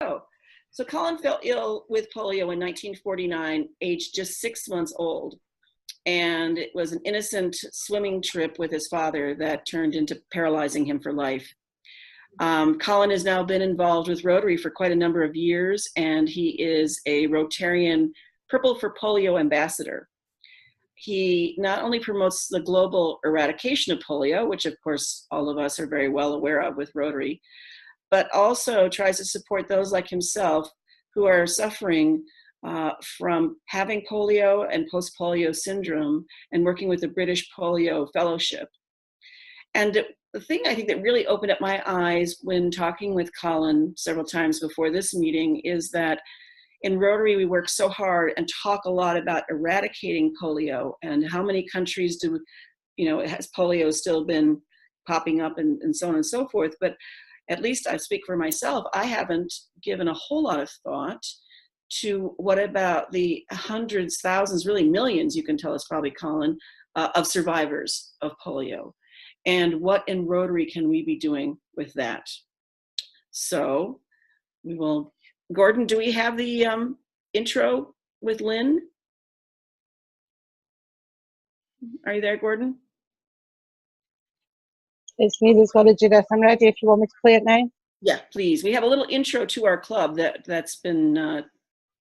Oh, so Colin fell ill with polio in 1949, aged just 6 months old. And it was an innocent swimming trip with his father that turned into paralyzing him for life. Colin has now been involved with Rotary for quite a number of years, and he is a Rotarian Purple for Polio Ambassador. He not only promotes the global eradication of polio, which of course all of us are very well aware of with Rotary, but also tries to support those like himself who are suffering from having polio and post-polio syndrome, and working with the British Polio Fellowship. And the thing I think that really opened up my eyes when talking with Colin several times before this meeting is that in Rotary we work so hard and talk a lot about eradicating polio, and how many countries do, has polio still been popping up, and so on and so forth. But at least I speak for myself, I haven't given a whole lot of thought to what about the hundreds, thousands, really millions, you can tell us probably, Colin, of survivors of polio. And what in Rotary can we be doing with that? So we will, Gordon, do we have the intro with Lynn? Are you there, Gordon? It's me that's got to do this. I'm ready if you want me to play it now. Yeah, please. We have a little intro to our club that's been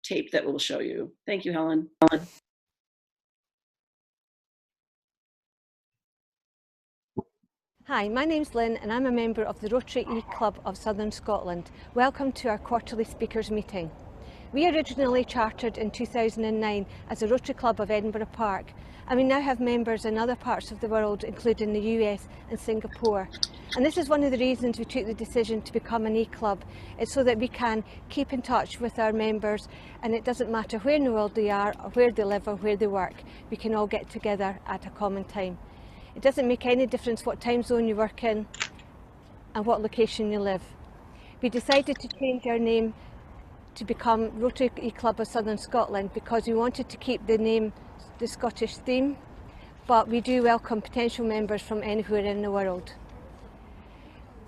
taped that we'll show you. Thank you, Helen. Hi, my name's Lynn and I'm a member of the Rotary E-Club of Southern Scotland. Welcome to our quarterly speakers meeting. We originally chartered in 2009 as a Rotary Club of Edinburgh Park, and we now have members in other parts of the world, including the US and Singapore. And this is one of the reasons we took the decision to become an E-Club. It's so that we can keep in touch with our members, and it doesn't matter where in the world they are, or where they live, or where they work. We can all get together at a common time. It doesn't make any difference what time zone you work in and what location you live. We decided to change our name to become Rotary E-Club of Southern Scotland because we wanted to keep the name the Scottish theme, but we do welcome potential members from anywhere in the world.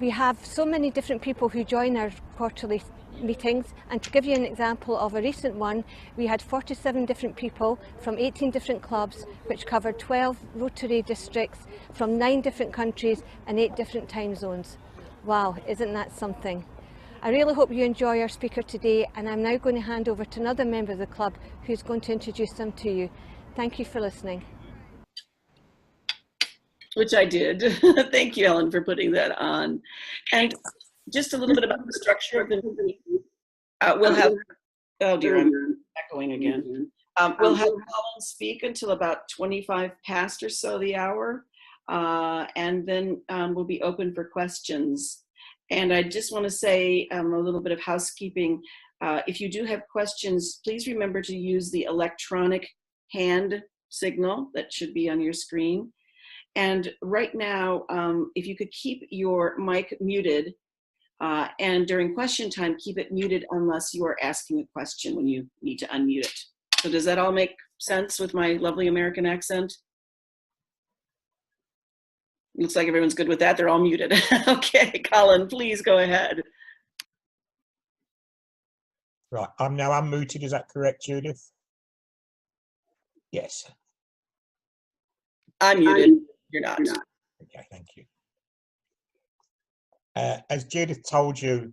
We have so many different people who join our quarterly meetings, and to give you an example of a recent one, we had 47 different people from 18 different clubs, which covered 12 Rotary districts from 9 different countries and 8 different time zones. Wow, isn't that something? I really hope you enjoy our speaker today, and I'm now going to hand over to another member of the club who's going to introduce them to you. Thank you for listening. Which I did. Thank you, Ellen, for putting that on. And just a little bit about the structure of the meeting. We'll have, oh dear, I'm echoing again. We'll have Colin speak until about 25 past or so the hour, and then we'll be open for questions. And I just want to say a little bit of housekeeping. If you do have questions, please remember to use the electronic hand signal that should be on your screen. And right now, if you could keep your mic muted, and during question time, keep it muted unless you are asking a question when you need to unmute it. So does that all make sense with my lovely American accent? Looks like everyone's good with that. They're all muted. Okay, Colin, please go ahead. Right, I'm now unmuted. Is that correct, Judith? Yes. I'm muted. You're not. Okay, thank you. As Judith told you,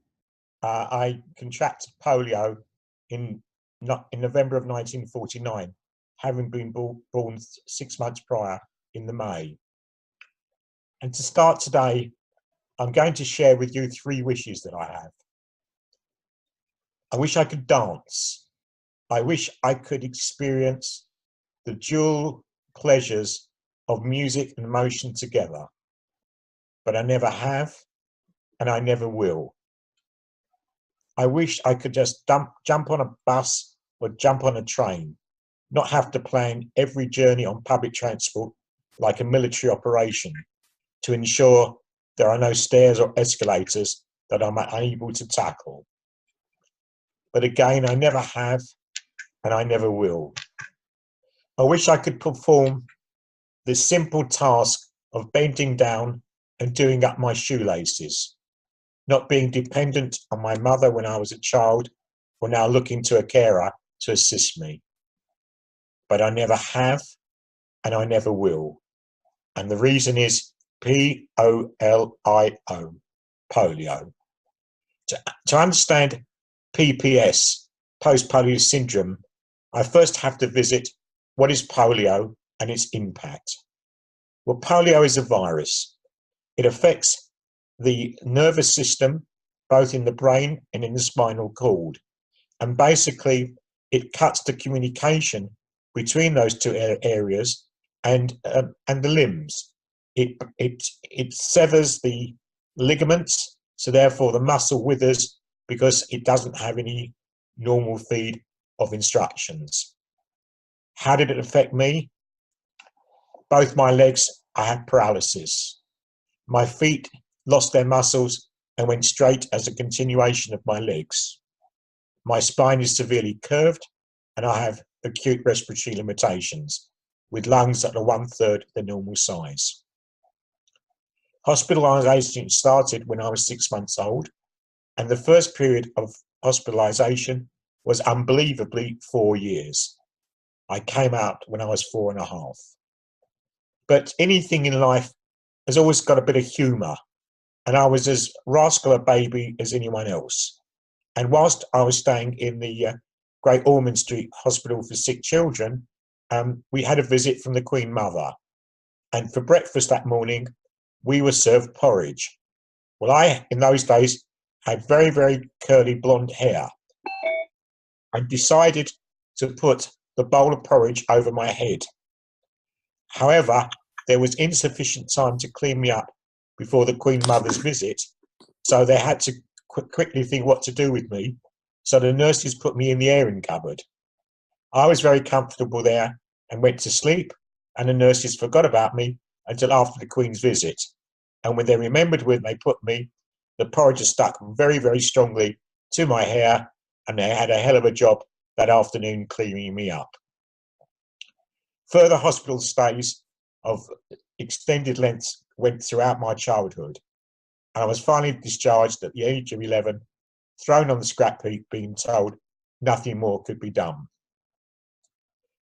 I contracted polio in November of 1949, having been born 6 months prior in the May. And to start today, I'm going to share with you 3 wishes that I have. I wish I could dance. I wish I could experience the dual pleasures of music and motion together, but I never have, and I never will. I wish I could just jump on a bus or jump on a train, not have to plan every journey on public transport like a military operation to ensure there are no stairs or escalators that I'm unable to tackle. But again, I never have, and I never will. I wish I could perform the simple task of bending down and doing up my shoelaces, not being dependent on my mother when I was a child, or now looking to a carer to assist me. But I never have, and I never will. And the reason is Polio, polio. To understand PPS, post-polio syndrome, I first have to visit what is polio and its impact. Well, polio is a virus. It affects the nervous system, both in the brain and in the spinal cord. And basically, it cuts the communication between those two areas and the limbs. It severs the ligaments, so therefore the muscle withers because it doesn't have any normal feed of instructions. How did it affect me? Both my legs, I had paralysis. My feet lost their muscles and went straight as a continuation of my legs. My spine is severely curved and I have acute respiratory limitations with lungs that are 1/3 the normal size. Hospitalisation started when I was 6 months old, and the first period of hospitalisation was unbelievably 4 years. I came out when I was 4.5. But anything in life has always got a bit of humour, and I was as rascal a baby as anyone else. And whilst I was staying in the Great Ormond Street Hospital for Sick Children, we had a visit from the Queen Mother. And for breakfast that morning, we were served porridge. Well, I, in those days, had very, very curly blonde hair. I decided to put the bowl of porridge over my head. However, there was insufficient time to clean me up before the Queen Mother's visit, so they had to quickly think what to do with me. So the nurses put me in the airing cupboard. I was very comfortable there and went to sleep, and the nurses forgot about me until after the Queen's visit. And when they remembered when they put me, the porridge stuck very, very strongly to my hair, and they had a hell of a job that afternoon cleaning me up. Further hospital stays of extended lengths went throughout my childhood, and I was finally discharged at the age of 11, thrown on the scrap heap, being told nothing more could be done.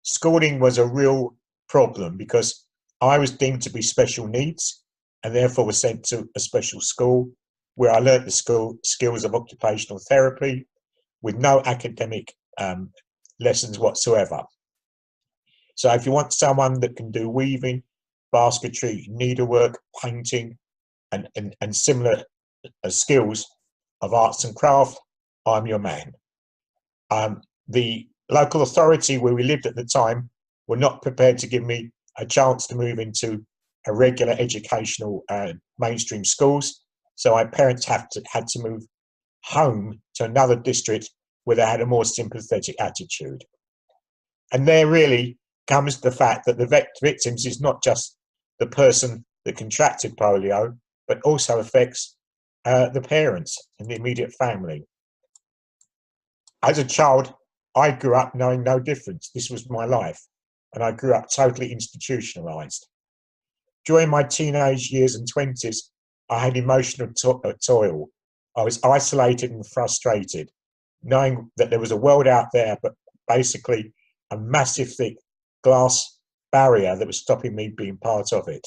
Schooling was a real problem because I was deemed to be special needs and therefore was sent to a special school where I learnt the skills of occupational therapy with no academic lessons whatsoever. So if you want someone that can do weaving, basketry, needlework, painting, and similar skills of arts and craft, I'm your man. The local authority where we lived at the time were not prepared to give me a chance to move into a regular educational mainstream schools, so my parents had to move home to another district where they had a more sympathetic attitude. And there really comes the fact that the victims is not just the person that contracted polio, but also affects the parents and the immediate family. As a child, I grew up knowing no difference. This was my life, and I grew up totally institutionalized. During my teenage years and 20s, I had emotional toil. I was isolated and frustrated, knowing that there was a world out there, but basically a massive thick glass barrier that was stopping me being part of it.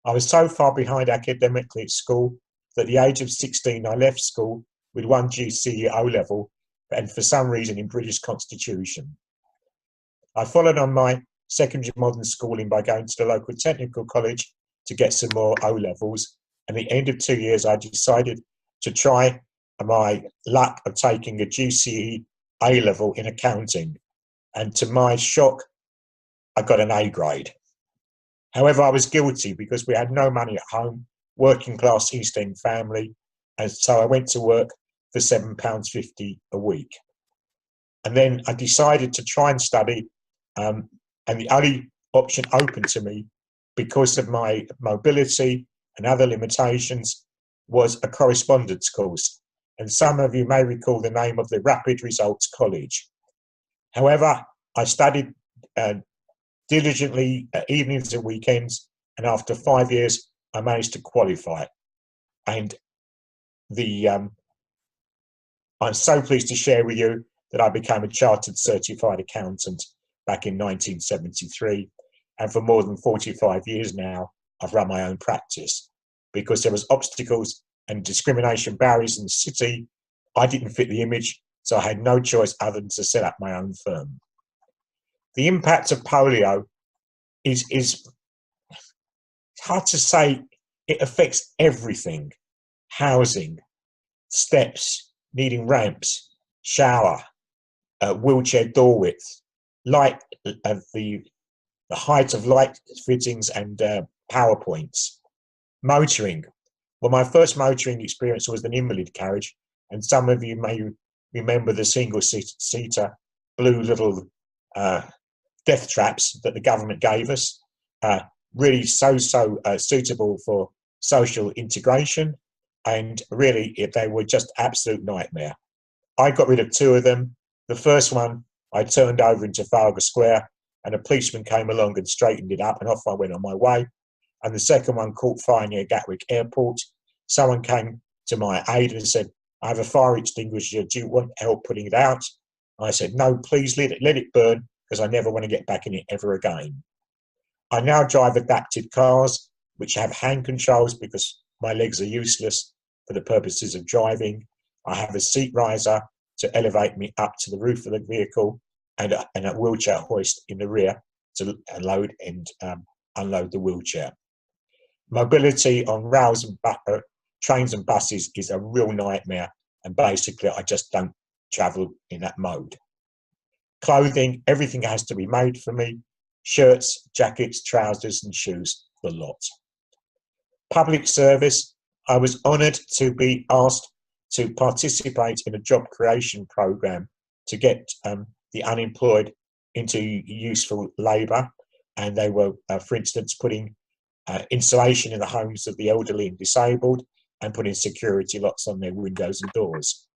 I was so far behind academically at school that at the age of 16, I left school with 1 GCE O-level and for some reason in British Constitution. I followed on my secondary modern schooling by going to the local technical college to get some more O-levels. And at the end of 2 years, I decided to try my luck of taking a GCE A-level in accounting. And to my shock, I got an A grade. However, I was guilty because we had no money at home, working class East End family. And so I went to work for £7.50 a week. And then I decided to try and study, and the only option open to me, because of my mobility and other limitations, was a correspondence course. And some of you may recall the name of the Rapid Results College. However, I studied diligently evenings and weekends, and after 5 years, I managed to qualify. And I'm so pleased to share with you that I became a chartered certified accountant back in 1973. And for more than 45 years now, I've run my own practice because there was obstacles and discrimination barriers in the city. I didn't fit the image, so I had no choice other than to set up my own firm. The impact of polio is hard to say. It affects everything: housing, steps, needing ramps, shower, wheelchair door width, light, the height of light fittings and power points. Motoring. Well, my first motoring experience was an invalid carriage, and some of you may remember the single-seater blue little death traps that the government gave us. Really so suitable for social integration, and really they were just absolute nightmare. I got rid of two of them. The first one I turned over into Trafalgar Square, and a policeman came along and straightened it up, and off I went on my way. And the second one caught fire near Gatwick Airport. Someone came to my aid and said, "I have a fire extinguisher, do you want help putting it out?" I said, "No, please let it burn, because I never want to get back in it ever again." I now drive adapted cars which have hand controls because my legs are useless for the purposes of driving. I have a seat riser to elevate me up to the roof of the vehicle, and a wheelchair hoist in the rear to load and unload the wheelchair. Mobility on rails and trains and buses is a real nightmare, and basically I just don't travel in that mode. Clothing, everything has to be made for me: shirts, jackets, trousers and shoes, the lot. Public service, I was honoured to be asked to participate in a job creation programme to get the unemployed into useful labour, and they were, for instance, putting insulation in the homes of the elderly and disabled, and putting security locks on their windows and doors.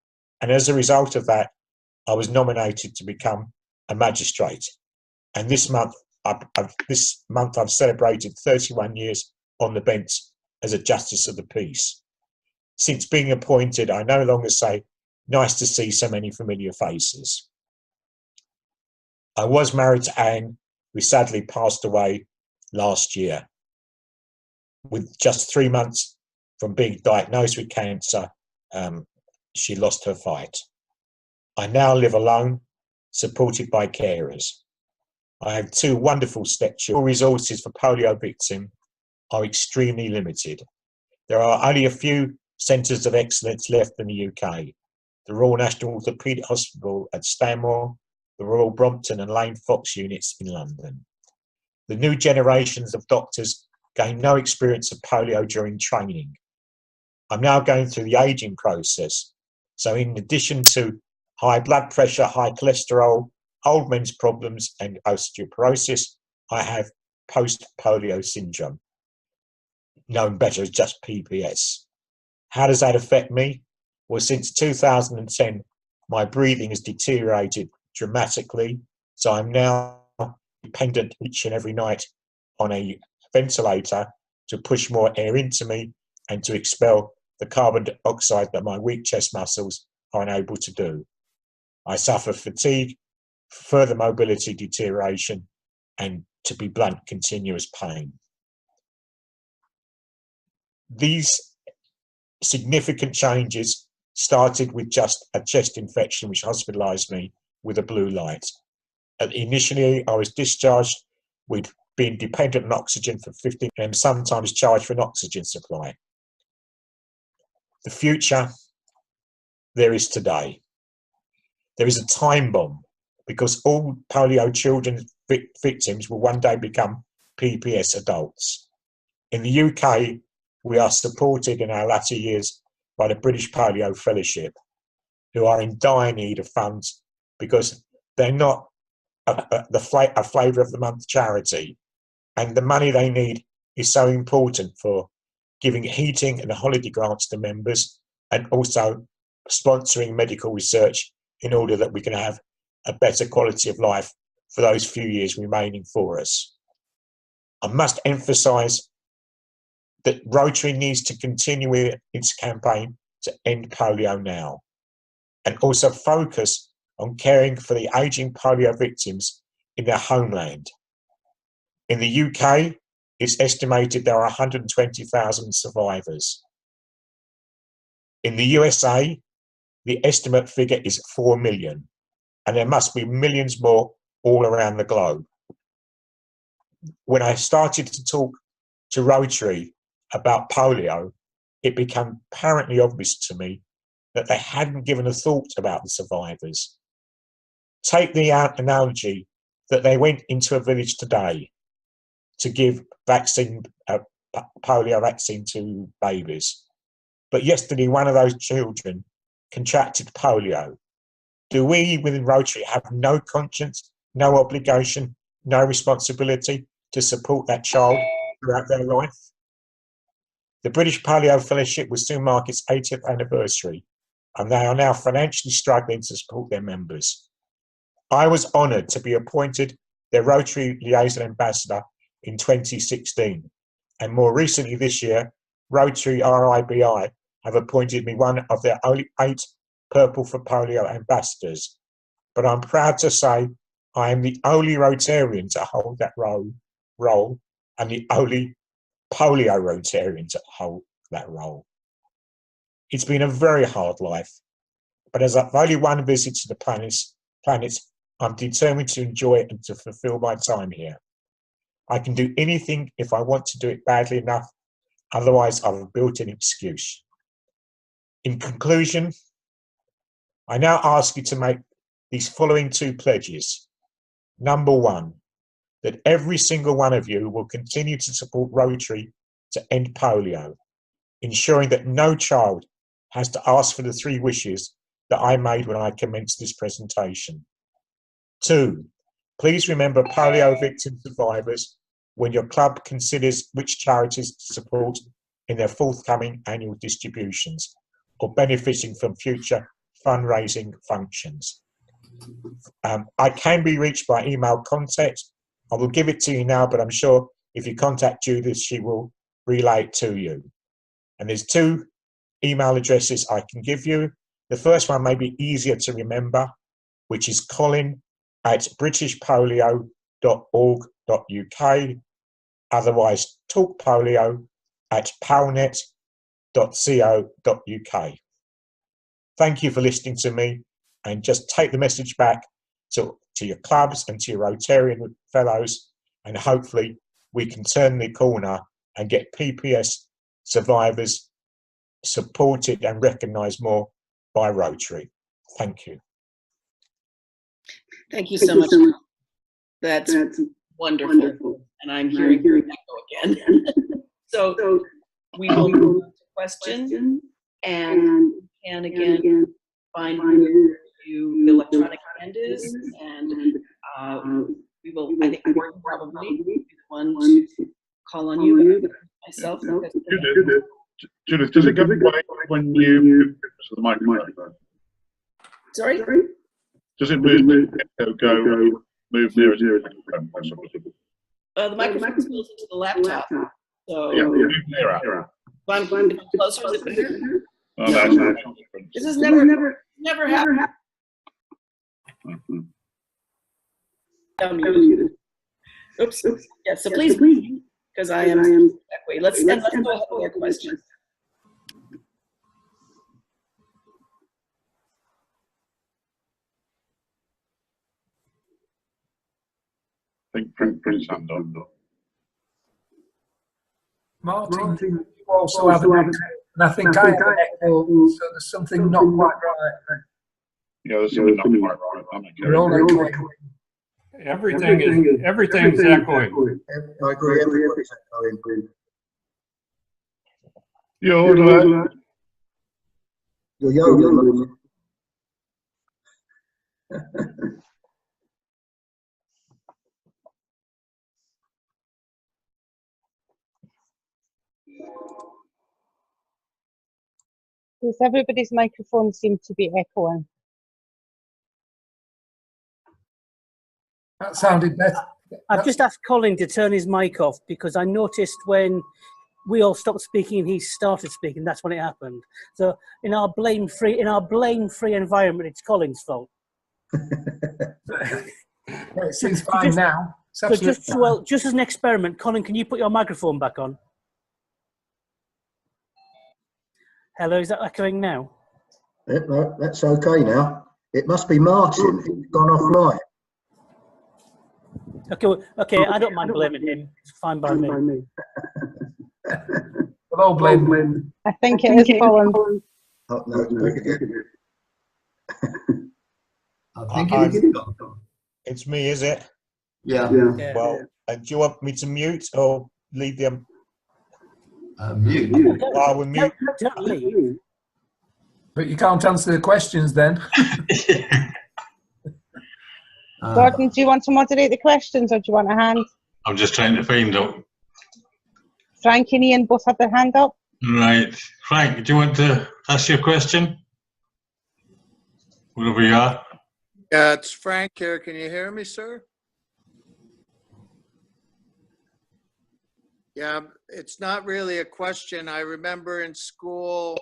And as a result of that, I was nominated to become a magistrate. And this month I've celebrated 31 years on the bench as a Justice of the Peace. Since being appointed, I no longer say, "Nice to see so many familiar faces." I was married to Anne, who sadly passed away last year. With just 3 months from being diagnosed with cancer, she lost her fight. I now live alone, supported by carers. I have two wonderful stepchildren. Resources for polio victims are extremely limited. There are only a few centres of excellence left in the UK: the Royal National Orthopaedic Hospital at Stanmore, the Royal Brompton and Lane Fox units in London. The new generations of doctors gain no experience of polio during training. I'm now going through the ageing process, so in addition to high blood pressure, high cholesterol, old men's problems and osteoporosis, I have post-polio syndrome, known better as just PPS. How does that affect me? Well, since 2010, my breathing has deteriorated dramatically, so I'm now dependent each and every night on a ventilator to push more air into me and to expel the carbon dioxide that my weak chest muscles are unable to do. I suffer fatigue, further mobility deterioration, and, to be blunt, continuous pain. These significant changes started with just a chest infection which hospitalised me with a blue light. Initially, I was discharged with being dependent on oxygen for 15 and sometimes charged for an oxygen supply. The future, there is today. There is a time bomb, because all polio children victims will one day become PPS adults. In the UK, we are supported in our latter years by the British Polio Fellowship, who are in dire need of funds because they're not a flavour of the month charity, and the money they need is so important for giving heating and holiday grants to members, and also sponsoring medical research in order that we can have a better quality of life for those few years remaining for us. I must emphasise that Rotary needs to continue its campaign to end polio now, and also focus on caring for the ageing polio victims in their homeland. In the UK, it's estimated there are 120,000 survivors. In the USA, the estimate figure is 4 million, and there must be millions more all around the globe. When I started to talk to Rotary about polio, it became apparently obvious to me that they hadn't given a thought about the survivors. Take the analogy that they went into a village today to give polio vaccine to babies. But yesterday, one of those children contracted polio. Do we within Rotary have no conscience, no obligation, no responsibility to support that child throughout their life? The British Polio Fellowship will soon mark its 80th anniversary, and they are now financially struggling to support their members. I was honoured to be appointed their Rotary Liaison Ambassador in 2016, and more recently this year, Rotary RIBI have appointed me one of their only 8 Purple for Polio ambassadors. But I'm proud to say I am the only Rotarian to hold that role and the only polio Rotarian to hold that role. It's been a very hard life, but as I've only one visit to the planet, I'm determined to enjoy it and to fulfill my time here. I can do anything if I want to do it badly enough, otherwise I've built an excuse. In conclusion, I now ask you to make these following 2 pledges. Number 1, that every single one of you will continue to support Rotary to end polio, ensuring that no child has to ask for the 3 wishes that I made when I commenced this presentation. 2, please remember polio victim survivors when your club considers which charities to support in their forthcoming annual distributions or benefiting from future fundraising functions. I can be reached by email contact. I will give it to you now, but I'm sure if you contact Judith, she will relay it to you. And there's 2 email addresses I can give you. The first one may be easier to remember, which is colin@britishpolio.org.uk, otherwise talkpolio@palnet.co.uk. Thank you for listening to me, and just take the message back to your clubs and to your Rotarian fellows, and hopefully we can turn the corner and get PPS survivors supported and recognised more by Rotary. Thank you. Thank you so much. That's wonderful. And I'm hearing echo again. So we will move to questions, and can again find you the electronic hand is, and we will, I think we're probably the one to call on you, myself. Judith, does it go away when you move to the microphone? Sorry? Does it move nearer to the microphone? The microphone goes into the laptop. So Yeah, nearer. if I'm closer, is it better? Oh, that's no difference. This has never happened. Oops. Yeah, so please, because I am that way. Let's go ahead with our questions. I think Prince hand on. Martin, you also have an echo, and I think I have an echo, so there's something not quite right. Yeah, there's something not quite right. We're all echoing. Everything's echoing. I agree, everybody's echoing. You're You're Yes, everybody's microphone seemed to be echoing. That sounded better. I've just asked Colin to turn his mic off because I noticed when we all stopped speaking and he started speaking. That's when it happened. So in our blame-free environment, it's Colin's fault. It seems fine now. So just as an experiment, Colin, can you put your microphone back on? Hello, is that echoing now? No, that's okay now. It must be Martin. He's gone offline. Okay, I don't mind blaming him. It's fine by me. We'll all blame him. I think it is Colin. Oh, no, it's back again. I think it is. It's me, is it? Yeah. Well, do you want me to mute or leave them? Mute. I will mute. Don't leave. But you can't answer the questions then. Gordon, do you want to moderate the questions or do you want a hand? I'm just trying to find out. Frank and Ian both have their hand up. Right. Frank, do you want to ask your question? Wherever you are. Yeah, it's Frank here. Can you hear me, sir? Yeah, it's not really a question. I remember in school,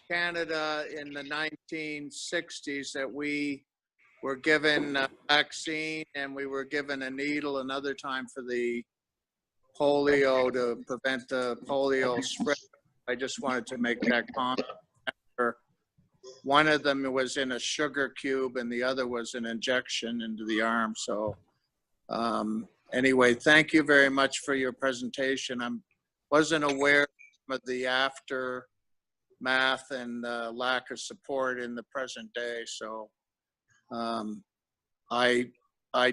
Canada in the 1960s, that we were given a vaccine and we were given a needle another time for the polio to prevent the polio spread. I just wanted to make that comment. One of them was in a sugar cube and the other was an injection into the arm. So anyway, thank you very much for your presentation. I wasn't aware of the aftermath and lack of support in the present day. So I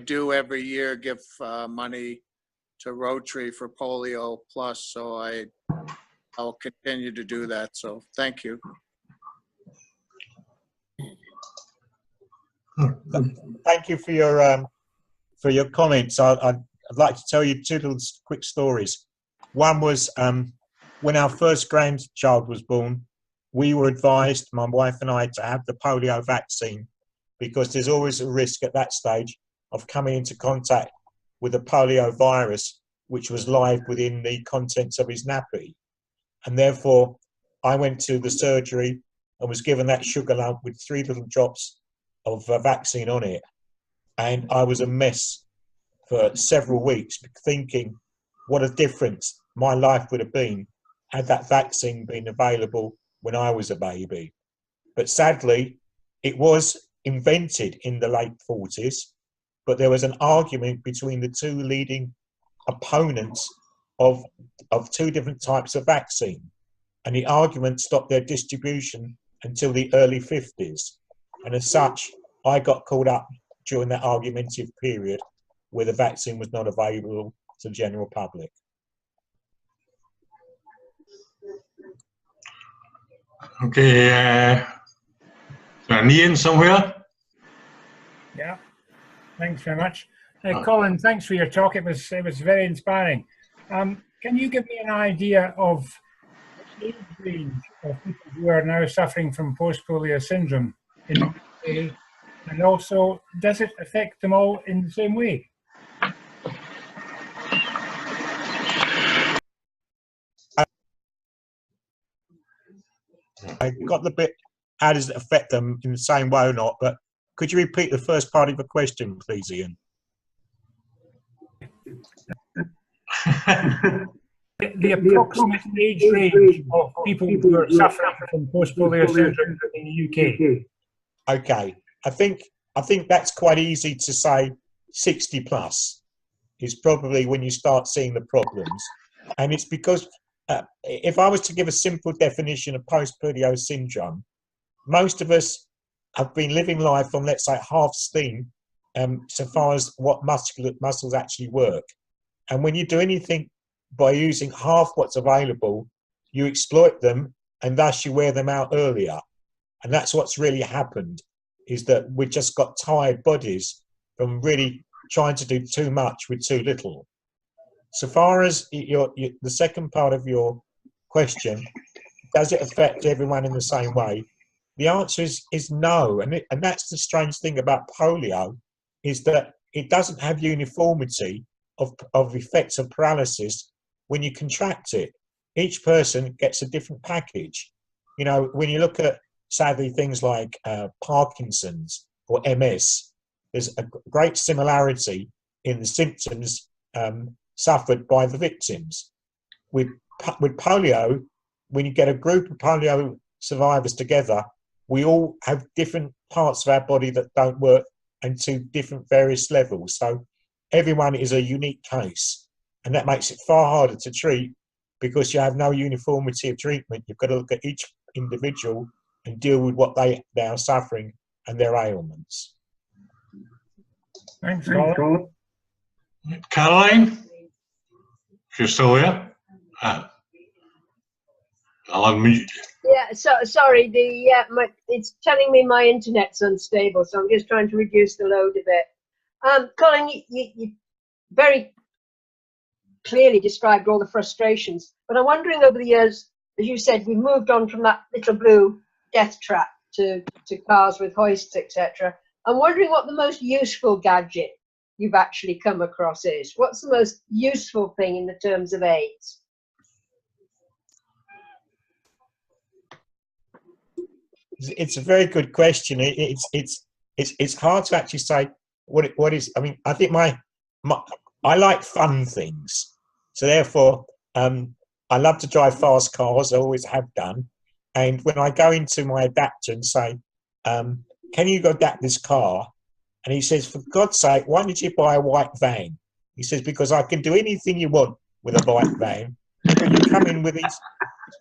do every year give money to Rotary for Polio Plus, so I'll continue to do that. So thank you. Thank you for your comments. I'd like to tell you two little quick stories. One was when our first grandchild was born, we were advised, my wife and I, to have the polio vaccine because there's always a risk at that stage of coming into contact with the polio virus, which was live within the contents of his nappy. And therefore, I went to the surgery and was given that sugar lump with 3 little drops of vaccine on it. And I was a mess for several weeks, thinking what a difference my life would have been had that vaccine been available when I was a baby. But sadly, it was invented in the late 40s, but there was an argument between the two leading opponents of 2 different types of vaccine. And the argument stopped their distribution until the early 50s. And as such, I got caught up during that argumentative period where the vaccine was not available to the general public. Okay, Ian somewhere? Yeah, thanks very much. Colin, thanks for your talk. It was very inspiring. Can you give me an idea of the age range of people who are now suffering from post-polio syndrome in the UK, and also does it affect them all in the same way? I got the bit, how does it affect them in the same way or not, but could you repeat the first part of the question, please, Ian? The approximate age range of people who are suffering from post-polio syndrome in the UK. Okay, I think that's quite easy to say. 60 plus is probably when you start seeing the problems, and it's because if I was to give a simple definition of post-polio syndrome, most of us have been living life on, let's say, half steam, so far as what muscles actually work. And when you do anything by using half what's available, you exploit them and thus you wear them out earlier. And that's what's really happened, is that we've just got tired bodies from really trying to do too much with too little. So far as the second part of your question, does it affect everyone in the same way? The answer is no. And that's the strange thing about polio, is that it doesn't have uniformity of effects of paralysis when you contract it, each person gets a different package. You know, when you look at, sadly, things like Parkinson's or MS, there's a great similarity in the symptoms suffered by the victims. With polio, when you get a group of polio survivors together, we all have different parts of our body that don't work and to different various levels. So everyone is a unique case, and that makes it far harder to treat because you have no uniformity of treatment. You've got to look at each individual and deal with what they are suffering and their ailments. Thanks, Colin. Caroline, if you're still there, I'll unmute. Yeah, sorry, it's telling me my internet's unstable, so I'm just trying to reduce the load a bit. Colin, you very clearly described all the frustrations, but I'm wondering over the years, as you said, we moved on from that little blue death trap to cars with hoists, etc. I'm wondering what the most useful gadget you've actually come across is. What's the most useful thing in the terms of aids? It's a very good question. It's hard to actually say what is. I mean, I think I like fun things, so therefore I love to drive fast cars. I always have done. And when I go into my adapter and say, "Can you adapt this car?" and he says, "For God's sake, why did you buy a white van?" He says, "Because I can do anything you want with a white van. You come in with these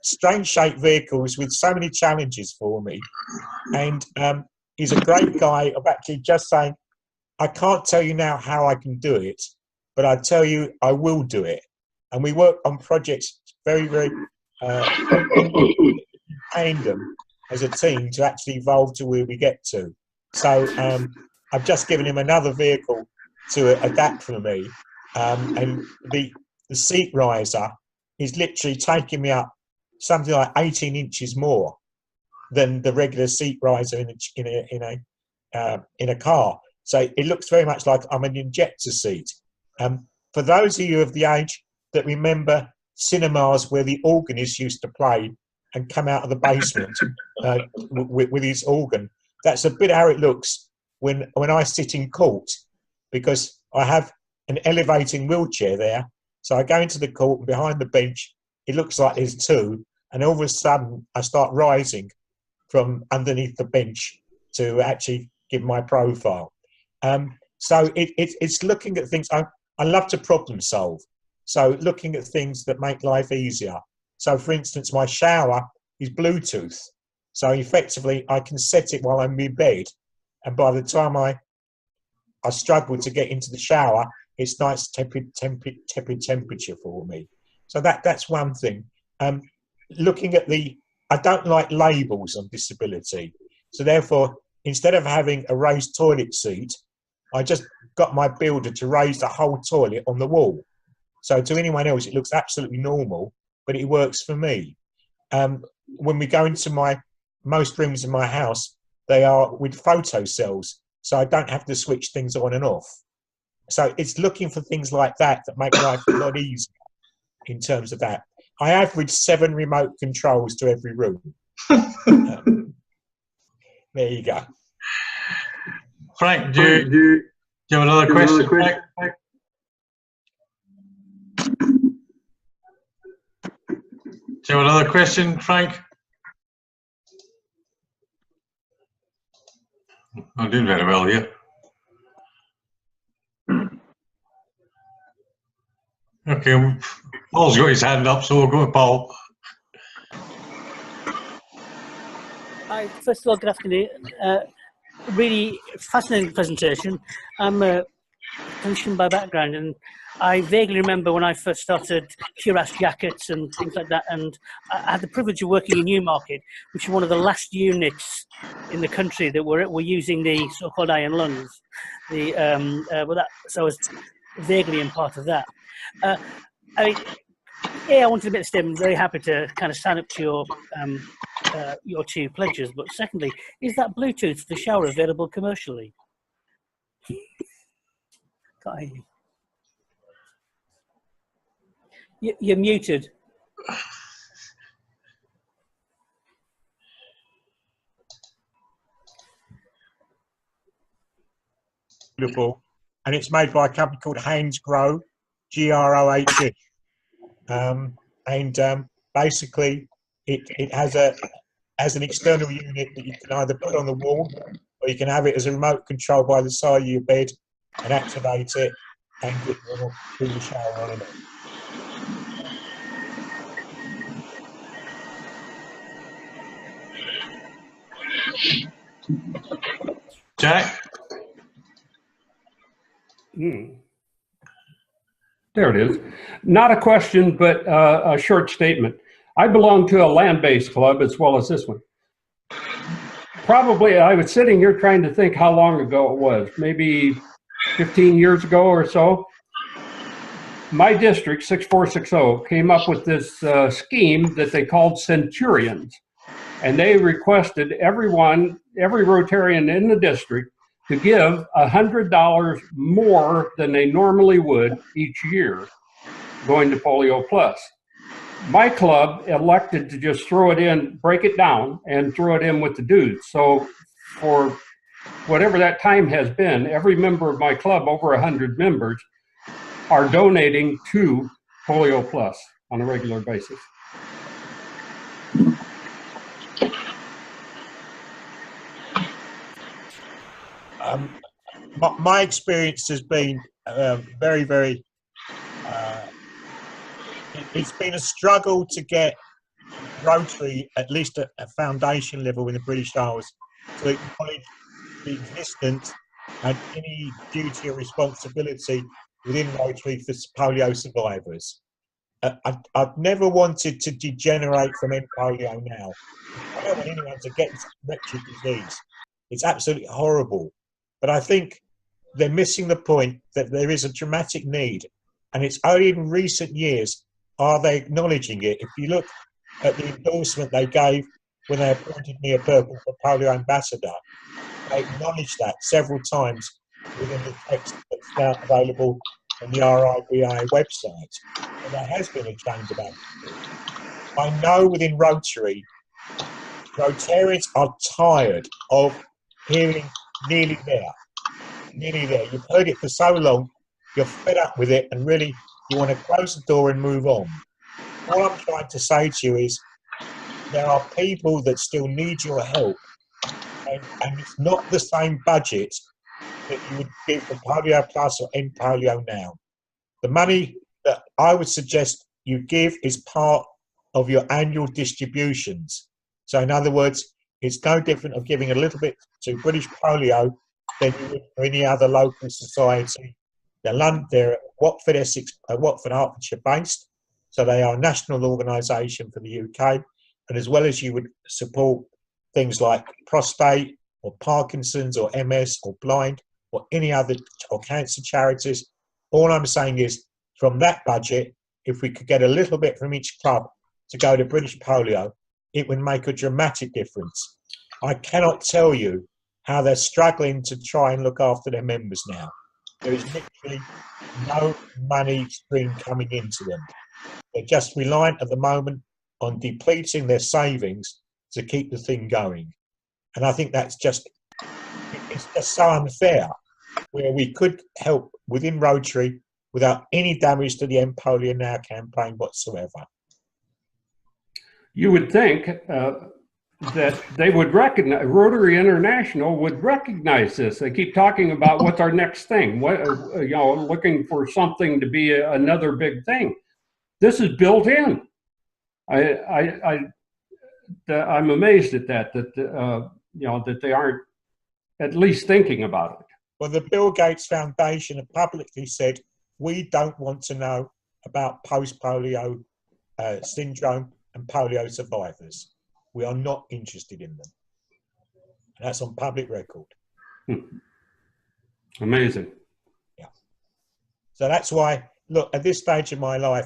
strange shaped vehicles with so many challenges for me." And he's a great guy of actually just saying, "I can't tell you now how I can do it, but I tell you I will do it." And we work on projects very, very tandem as a team to actually evolve to where we get to. So I've just given him another vehicle to adapt for me, and the seat riser is literally taking me up something like 18 inches more than the regular seat riser in a car. So it looks very much like I'm an injector seat. For those of you of the age that remember cinemas where the organist used to play and come out of the basement with his organ, that's a bit how it looks when I sit in court, because I have an elevating wheelchair there. So I go into the court, and behind the bench, it looks like there's two, and all of a sudden I start rising from underneath the bench to actually give my profile. So it's looking at things. I love to problem solve. So looking at things that make life easier. So for instance, my shower is Bluetooth. So effectively I can set it while I'm in bed. And by the time I struggle to get into the shower, it's nice tepid temperature for me. So that's one thing. Looking at I don't like labels on disability. So therefore, instead of having a raised toilet seat, I just got my builder to raise the whole toilet on the wall. So to anyone else, it looks absolutely normal, but it works for me. When we go into most rooms in my house, they are with photo cells, so I don't have to switch things on and off. So it's looking for things like that make life a lot easier in terms of that. I average 7 remote controls to every room. There you go. Frank, do you have another question? Frank? Do you have another question, Frank? I'm doing very well here. Okay, Paul's got his hand up, so we'll go with Paul. Hi, first of all, good afternoon. Really fascinating presentation. I'm a clinician by background, and I vaguely remember when I first started cuirass jackets and things like that, and I had the privilege of working in Newmarket, which is one of the last units in the country that were using the so-called iron lungs. So I was vaguely in part of that. I wanted a bit of statement. Very happy to kind of sign up to your 2 pledges. But secondly, is that Bluetooth for the shower available commercially? Can't hear you. You're muted. And it's made by a company called Haynes Grow, Groh. Basically, it has an external unit that you can either put on the wall, or you can have it as a remote control by the side of your bed and activate it, and it will do the shower on and off. Jack? There it is. Not a question, but a short statement. I belong to a land-based club as well as this one. Probably, I was sitting here trying to think how long ago it was, maybe 15 years ago or so. My district, 6460, came up with this scheme that they called Centurions. And they requested every Rotarian in the district to give $100 more than they normally would each year going to Polio Plus. My club elected to just throw it in, break it down, and throw it in with the dues. So for whatever that time has been, every member of my club, over 100 members, are donating to Polio Plus on a regular basis. My experience has been very, very, it's been a struggle to get Rotary, at least at a foundation level in the British Isles, to acknowledge the existence and any duty or responsibility within Rotary for polio survivors. I've never wanted to degenerate from end polio now. I don't want anyone to get this wretched disease. It's absolutely horrible. But I think they're missing the point that there is a dramatic need, and it's only in recent years are they acknowledging it. If you look at the endorsement they gave when they appointed me a Purple for Polio Ambassador, they acknowledged that several times within the text that's now available on the RIBA website. And there has been a change about it. I know within Rotary, Rotarians are tired of hearing nearly there. Nearly there. You've heard it for so long, you're fed up with it, and really you want to close the door and move on. All I'm trying to say to you is there are people that still need your help, and it's not the same budget that you would give for Polio Plus or End Polio Now. The money that I would suggest you give is part of your annual distributions. So in other words, it's no different of giving a little bit to British Polio than you would for any other local society. They're Watford, Essex, Watford, Hertfordshire based, so they are a national organisation for the UK. And as well as you would support things like prostate or Parkinson's or MS or blind or any other or cancer charities, all I'm saying is from that budget, if we could get a little bit from each club to go to British Polio, it would make a dramatic difference. I cannot tell you how they're struggling to try and look after their members now. There is literally no money stream coming into them. They're just reliant at the moment on depleting their savings to keep the thing going. And I think that's just, it's just so unfair, where we could help within Rotary without any damage to the End Polio Now campaign whatsoever. You would think that they would recognize, Rotary International would recognize this. They keep talking about what's our next thing, what, you know, looking for something to be another big thing. This is built in. I'm amazed at that you know, that they aren't at least thinking about it. Well, the Bill Gates Foundation have publicly said, we don't want to know about post-polio syndrome and polio survivors. We are not interested in them. And that's on public record. Amazing. Yeah. So that's why, look, at this stage of my life,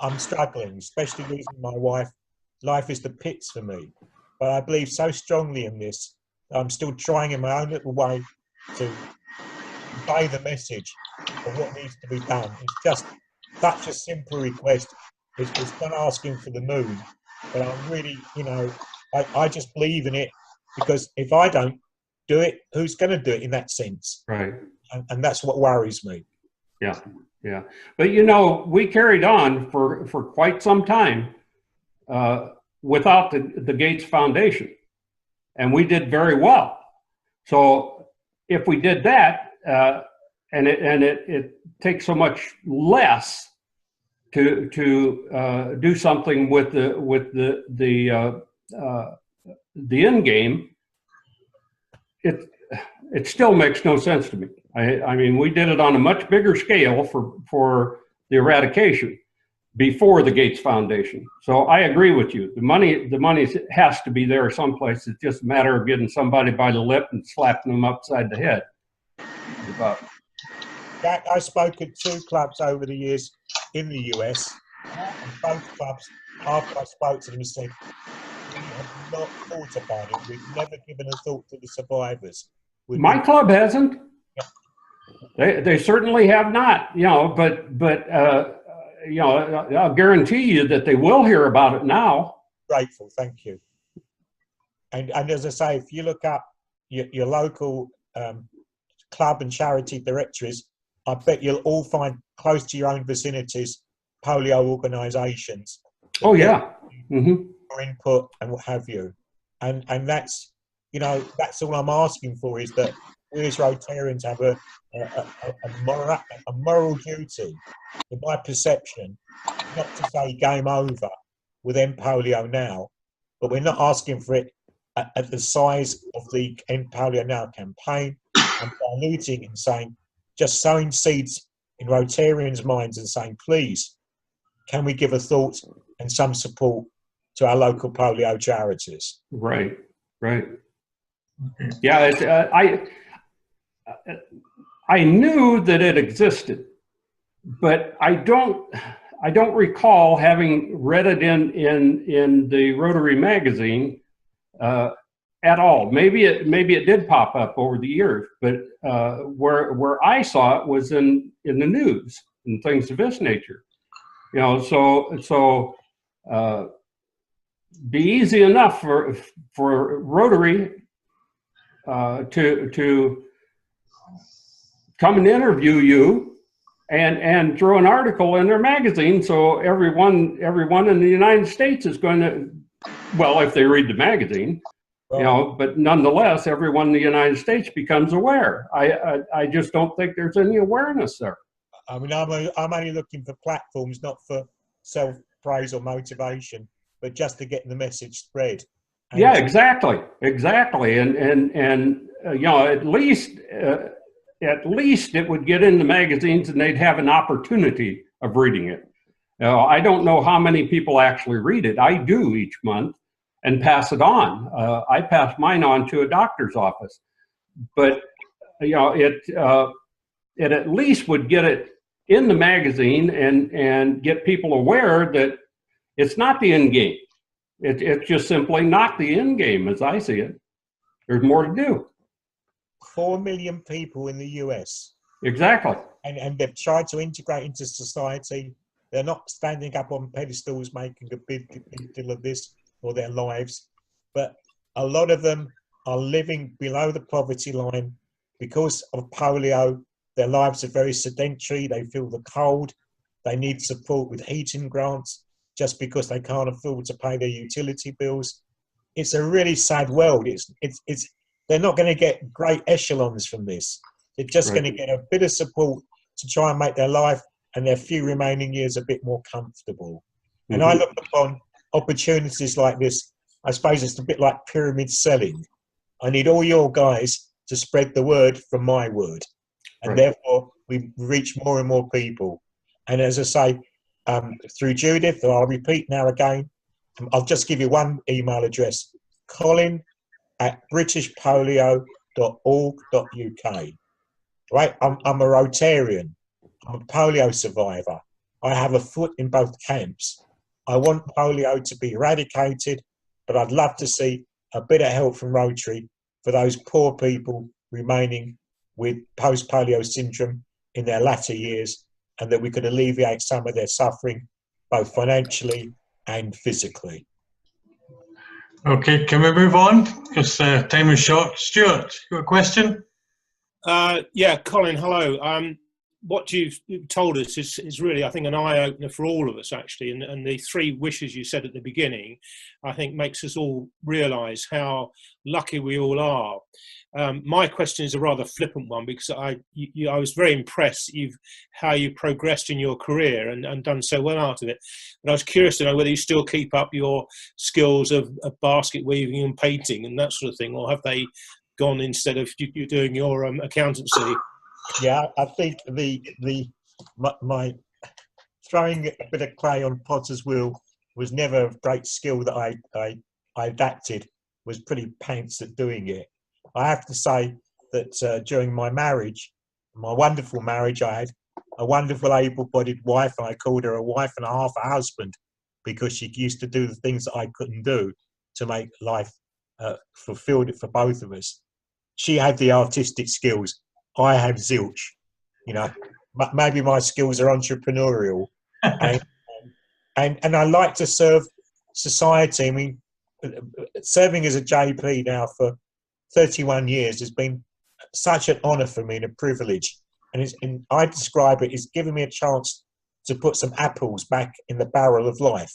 I'm struggling, especially losing my wife. Life is the pits for me. But I believe so strongly in this that I'm still trying in my own little way to convey the message of what needs to be done. It's just such a simple request. It's not asking for the moon, but I'm really, you know, I just believe in it, because if I don't do it, who's going to do it in that sense? Right. And that's what worries me. Yeah, yeah. But you know, we carried on for quite some time without the Gates Foundation, and we did very well. So if we did that, and it takes so much less to do something with the end game, it still makes no sense to me. I mean, we did it on a much bigger scale for the eradication before the Gates Foundation. So I agree with you. The money has to be there someplace. It's just a matter of getting somebody by the lip and slapping them upside the head. Jack, I spoke at 2 clubs over the years in the US, and both clubs, after I spoke to them, said, we have not thought about it. We've never given a thought to the survivors. My club hasn't. They certainly have not, you know, but you know, I'll guarantee you that they will hear about it now. Grateful, thank you. And as I say, if you look up your local club and charity directories, I bet you'll all find close to your own vicinities polio organisations. Oh yeah. Mm-hmm. Input and what have you, and that's, you know, that's all I'm asking for, is that we as Rotarians have a moral duty, in my perception, not to say game over with End Polio Now, but we're not asking for it at the size of the End Polio Now campaign, and diluting and saying, just sowing seeds in Rotarians' minds and saying, please, can we give a thought and some support to our local polio charities? Right, right. Yeah, I knew that it existed, but I don't recall having read it in the Rotary magazine at all. Maybe it did pop up over the years, but where I saw it was in the news and things of this nature. You know, so be easy enough for Rotary to come and interview you and throw an article in their magazine, so everyone in the United States is going to, well, if they read the magazine, you know, but nonetheless, everyone in the United States becomes aware. I just don't think there's any awareness there. I mean, I'm only looking for platforms, not for self-praise or motivation, but just to get the message spread. And yeah, exactly, and you know, at least it would get in the magazines and they'd have an opportunity of reading it. I don't know how many people actually read it. I do each month and pass it on. I pass mine on to a doctor's office, but you know, it at least would get it in the magazine and get people aware that it's not the end game. It's just simply not the end game as I see it. There's more to do. 4 million people in the US. Exactly. And they've tried to integrate into society. They're not standing up on pedestals making a big deal of this or their lives. But a lot of them are living below the poverty line because of polio. Their lives are very sedentary. They feel the cold. They need support with heating grants just because they can't afford to pay their utility bills. It's a really sad world. They're not going to get great echelons from this. They're just going to get a bit of support to try and make their life and their few remaining years a bit more comfortable. And I look upon opportunities like this, I suppose it's a bit like pyramid selling. I need all your guys to spread the word from my word. And therefore, we reach more and more people. And as I say, through Judith, I'll repeat now again, I'll just give you one email address, colin@britishpolio.org.uk. Right? I'm a Rotarian. I'm a polio survivor. I have a foot in both camps. I want polio to be eradicated, but I'd love to see a bit of help from Rotary for those poor people remaining with post-polio syndrome in their latter years and that we could alleviate some of their suffering, both financially and physically. Okay, can we move on? Because time is short. Stuart, you got a question? Yeah, Colin, hello. What you've told us is really, I think, an eye-opener for all of us, actually. And the 3 wishes you said at the beginning, I think, makes us all realise how lucky we all are. My question is a rather flippant one, because I was very impressed how you progressed in your career and done so well out of it. But I was curious to know whether you still keep up your skills of basket weaving and painting and that sort of thing, or have they gone instead of you doing your accountancy? Yeah, I think my throwing a bit of clay on potter's wheel was never a great skill that I adapted. Was pretty pants at doing it. I have to say that during my marriage, my wonderful marriage, I had a wonderful able-bodied wife, and I called her a wife and a half a husband, because she used to do the things that I couldn't do to make life fulfilled for both of us. She had the artistic skills. I have zilch, you know. Maybe my skills are entrepreneurial, and I like to serve society. I mean, serving as a JP now for 31 years has been such an honour for me and a privilege. And I describe it as giving me a chance to put some apples back in the barrel of life.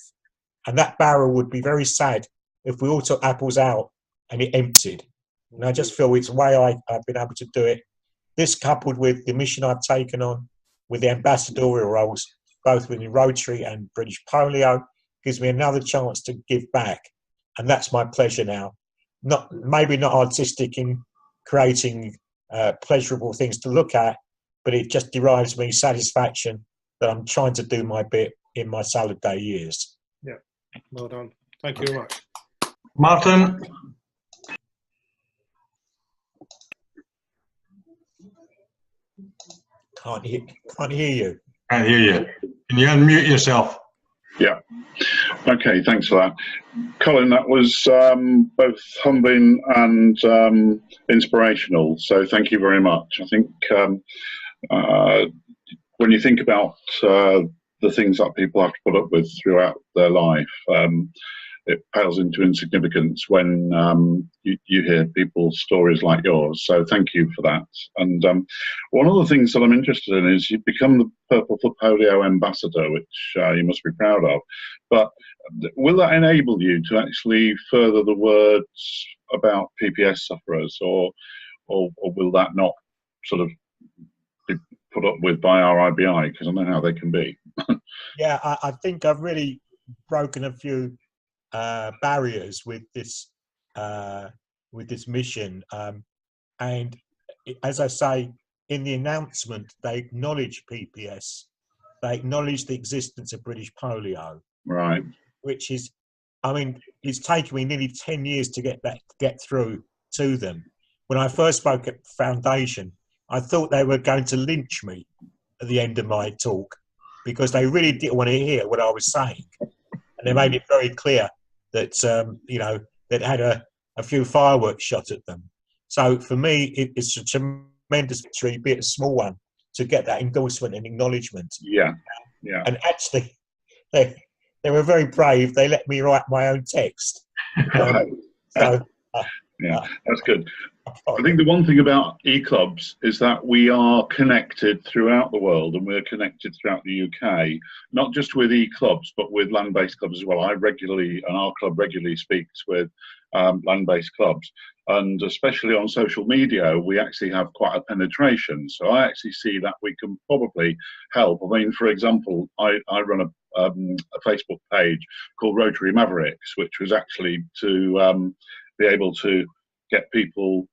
And that barrel would be very sad if we all took apples out and it emptied. And I just feel it's the way I've been able to do it. This, coupled with the mission I've taken on with the ambassadorial roles, both within Rotary and British Polio, gives me another chance to give back. And that's my pleasure now. Maybe not artistic in creating pleasurable things to look at, but it just derives me satisfaction that I'm trying to do my bit in my salad day years. Yeah, well done. Thank you very much. Martin? Can't hear you. Can't hear you. Can you unmute yourself? Yeah. Okay, thanks for that. Colin, that was both humbling and inspirational, so thank you very much. I think when you think about the things that people have to put up with throughout their life, it pales into insignificance when you hear people's stories like yours. So thank you for that. And one of the things that I'm interested in is you've become the Purple for Polio Ambassador, which you must be proud of. But will that enable you to actually further the words about PPS sufferers, or will that not sort of be put up with by RIBI? Because I know how they can be. Yeah, I think I've really broken a few barriers with this mission, and as I say in the announcement, they acknowledge PPS, they acknowledge the existence of British polio, right? Which is, I mean, it's taken me nearly 10 years to get through to them. When I first spoke at Foundation, I thought they were going to lynch me at the end of my talk, because they really didn't want to hear what I was saying, and they made it very clear that you know, that had a few fireworks shot at them. So for me, it's a tremendous victory, be it a small one, to get that endorsement and acknowledgement. Yeah, yeah. And actually, they were very brave. They let me write my own text. Yeah, that's good. I think the one thing about e-clubs is that we are connected throughout the world, and we're connected throughout the UK, not just with e-clubs, but with land-based clubs as well. I regularly, and our club regularly speaks with land-based clubs, and especially on social media, we actually have quite a penetration. So I actually see that we can probably help. I mean, for example, I run a Facebook page called Rotary Mavericks, which was actually to be able to get people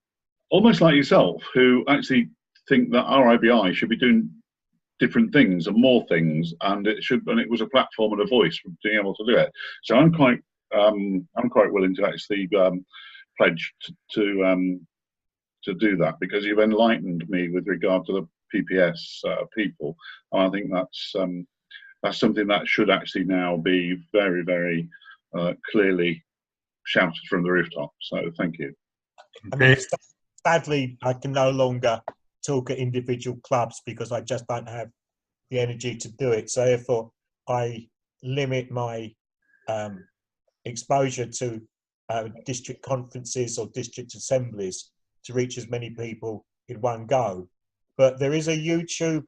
almost like yourself who actually think that RIBI should be doing different things and more things, and it was a platform and a voice for being able to do it. So I'm quite willing to actually pledge to do that, because you've enlightened me with regard to the PPS people, and I think that's something that should actually now be very, very clearly shouted from the rooftop. So thank you. Okay. Sadly, I can no longer talk at individual clubs because I just don't have the energy to do it. So therefore, I limit my exposure to district conferences or district assemblies to reach as many people in one go. But there is a YouTube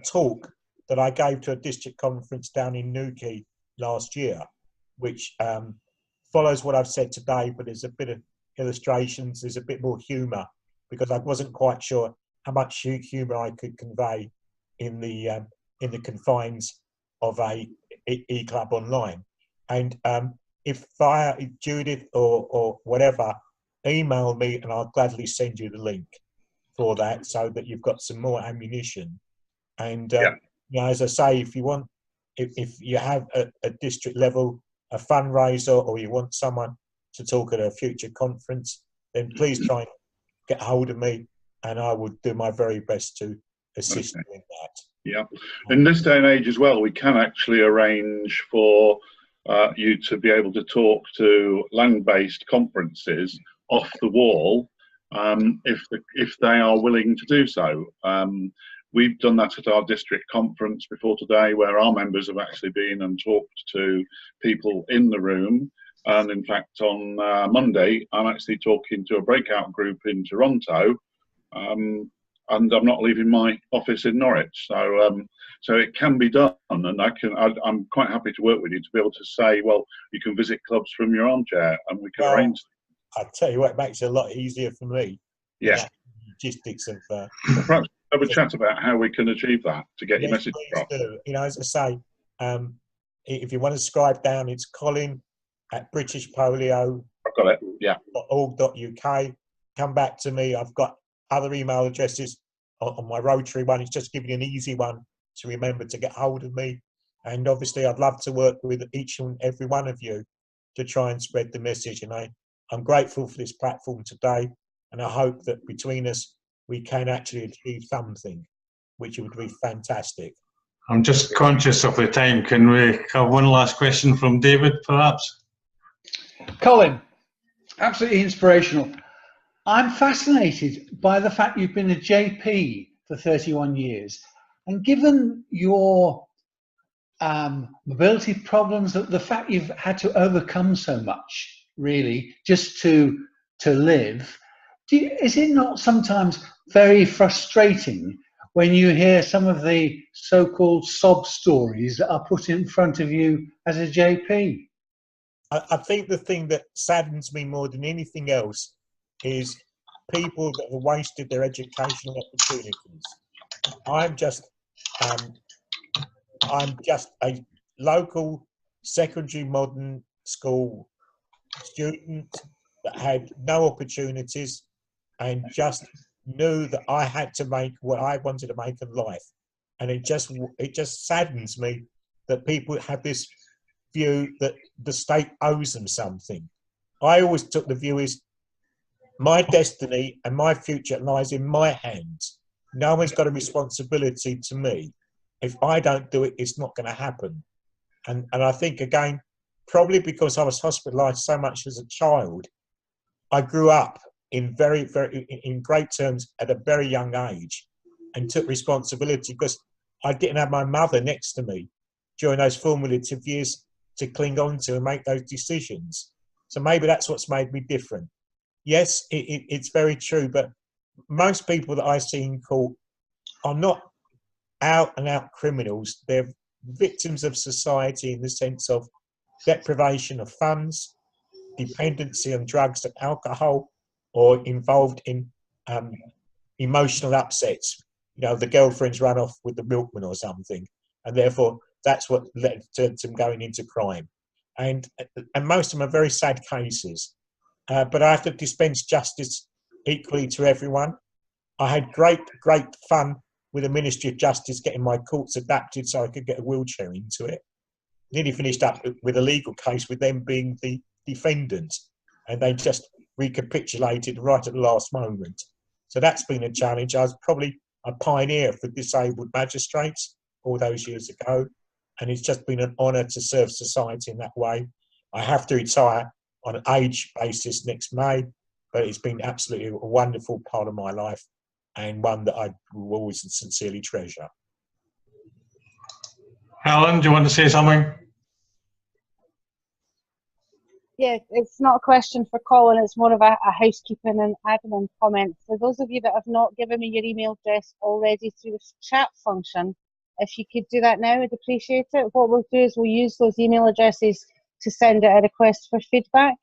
talk that I gave to a district conference down in Newquay last year, which follows what I've said today, but there's a bit of illustrations, there's a bit more humour, because I wasn't quite sure how much humour I could convey in the confines of a e-club online. And if Judith or whatever, email me and I'll gladly send you the link for that, so that you've got some more ammunition. And you know, as I say, if you want, if you have a district level, a fundraiser, or you want someone to talk at a future conference, then please try and get hold of me, and I would do my very best to assist you in that. Yeah, in this day and age as well, we can actually arrange for you to be able to talk to land-based conferences off the wall, if they are willing to do so. We've done that at our district conference before today, where our members have actually been and talked to people in the room. And in fact, on Monday, I'm actually talking to a breakout group in Toronto, and I'm not leaving my office in Norwich. So, so it can be done, and I'm quite happy to work with you to be able to say, well, you can visit clubs from your armchair, and we can arrange. I tell you what, it makes it a lot easier for me. Yeah. Logistics of. Perhaps have a chat about how we can achieve that to get your message across. You know, as I say, if you want to scribe down, it's Colin at British Polio. I've got it. Yeah. .org.uk. Come back to me. I've got other email addresses on my Rotary one. It's just giving you an easy one to remember to get hold of me. And obviously, I'd love to work with each and every one of you to try and spread the message. And I'm grateful for this platform today, and I hope that between us we can actually achieve something, which would be fantastic. I'm just conscious of the time. Can we have one last question from David, perhaps? Colin, absolutely inspirational. I'm fascinated by the fact you've been a JP for 31 years. And given your mobility problems, the fact you've had to overcome so much, really, just to live, is it not sometimes very frustrating when you hear some of the so-called sob stories that are put in front of you as a JP? I think the thing that saddens me more than anything else is people that have wasted their educational opportunities. I'm just a local secondary modern school student that had no opportunities and just knew that I had to make what I wanted to make in life. And it just saddens me that people have this view that the state owes them something. I always took the view is my destiny and my future lies in my hands. No one's got a responsibility to me. If I don't do it, it's not going to happen. And I think, again, probably because I was hospitalised so much as a child, I grew up in great terms at a very young age and took responsibility because I didn't have my mother next to me during those formative years to cling on to and make those decisions. So maybe that's what's made me different. Yes, it's very true, but most people that I see in court are not out and out criminals. They're victims of society in the sense of deprivation of funds, dependency on drugs and alcohol, or involved in emotional upsets. You know, the girlfriend's run off with the milkman or something, and therefore that's what led to them going into crime. And most of them are very sad cases. But I have to dispense justice equally to everyone. I had great fun with the Ministry of Justice getting my courts adapted so I could get a wheelchair into it. Nearly finished up with a legal case with them being the defendants, and they just recapitulated right at the last moment. So that's been a challenge. I was probably a pioneer for disabled magistrates all those years ago, and it's just been an honour to serve society in that way. I have to retire on an age basis next May, but it's been absolutely a wonderful part of my life and one that I will always sincerely treasure. Helen, do you want to say something? Yeah, it's not a question for Colin, it's more of a housekeeping and admin comment. For those of you that have not given me your email address already through the chat function, if you could do that now, I'd appreciate it. What we'll do is we'll use those email addresses to send out a request for feedback,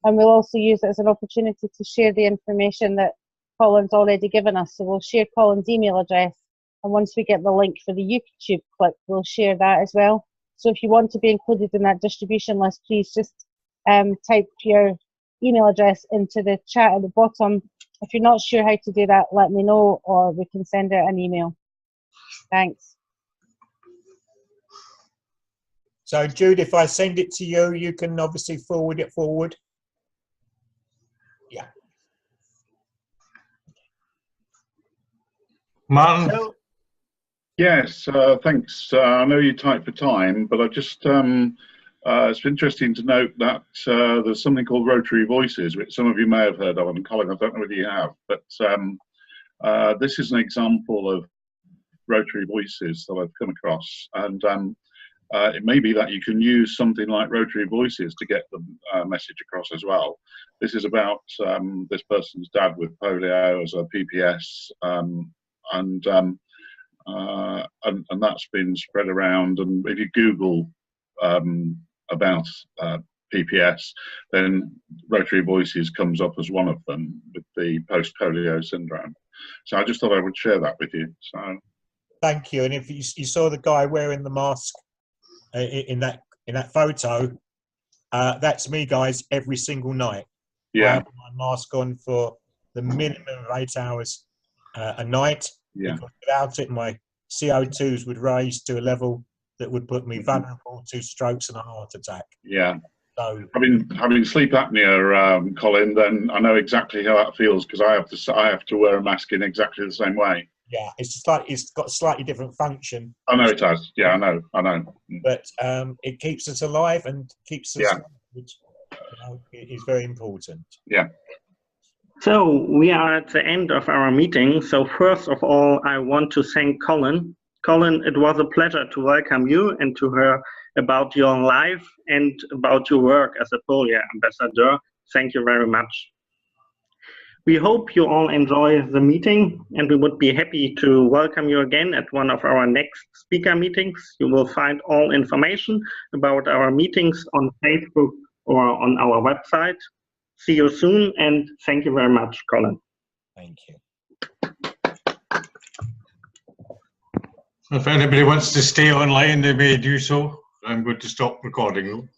and we'll also use it as an opportunity to share the information that Colin's already given us. So we'll share Colin's email address, and once we get the link for the YouTube clip, we'll share that as well. So if you want to be included in that distribution list, please just type your email address into the chat at the bottom. If you're not sure how to do that, let me know, or we can send out an email. Thanks. So Jude, if I send it to you, you can obviously forward it forward. Yeah. Martin? Yes, thanks. I know you're tight for time, but I just, it's interesting to note that there's something called Rotary Voices, which some of you may have heard of, and Colin, I don't know whether you have, but this is an example of Rotary Voices that I've come across, and it may be that you can use something like Rotary Voices to get the message across as well. This is about this person's dad with polio as a PPS, and that's been spread around. And if you Google about PPS, then Rotary Voices comes up as one of them with the post-polio syndrome. So I just thought I would share that with you. So thank you. And if you saw the guy wearing the mask in that photo, that's me, guys, every single night. Yeah. I have my mask on for the minimum of 8 hours a night. Yeah. Because without it, my CO2s would rise to a level that would put me vulnerable to strokes and a heart attack. Yeah. So having sleep apnea, Colin, then I know exactly how that feels, because I have to wear a mask in exactly the same way. Yeah, it's got a slightly different function. I know it has. Yeah, I know. But it keeps us alive and keeps us, yeah, which is very important. Yeah. So we are at the end of our meeting. So first of all, I want to thank Colin. Colin, it was a pleasure to welcome you and to hear about your life and about your work as a polio ambassador. Thank you very much. We hope you all enjoy the meeting, and we would be happy to welcome you again at one of our next speaker meetings. You will find all information about our meetings on Facebook or on our website. See you soon, and thank you very much, Colin. Thank you. If anybody wants to stay online, they may do so. I'm going to stop recording.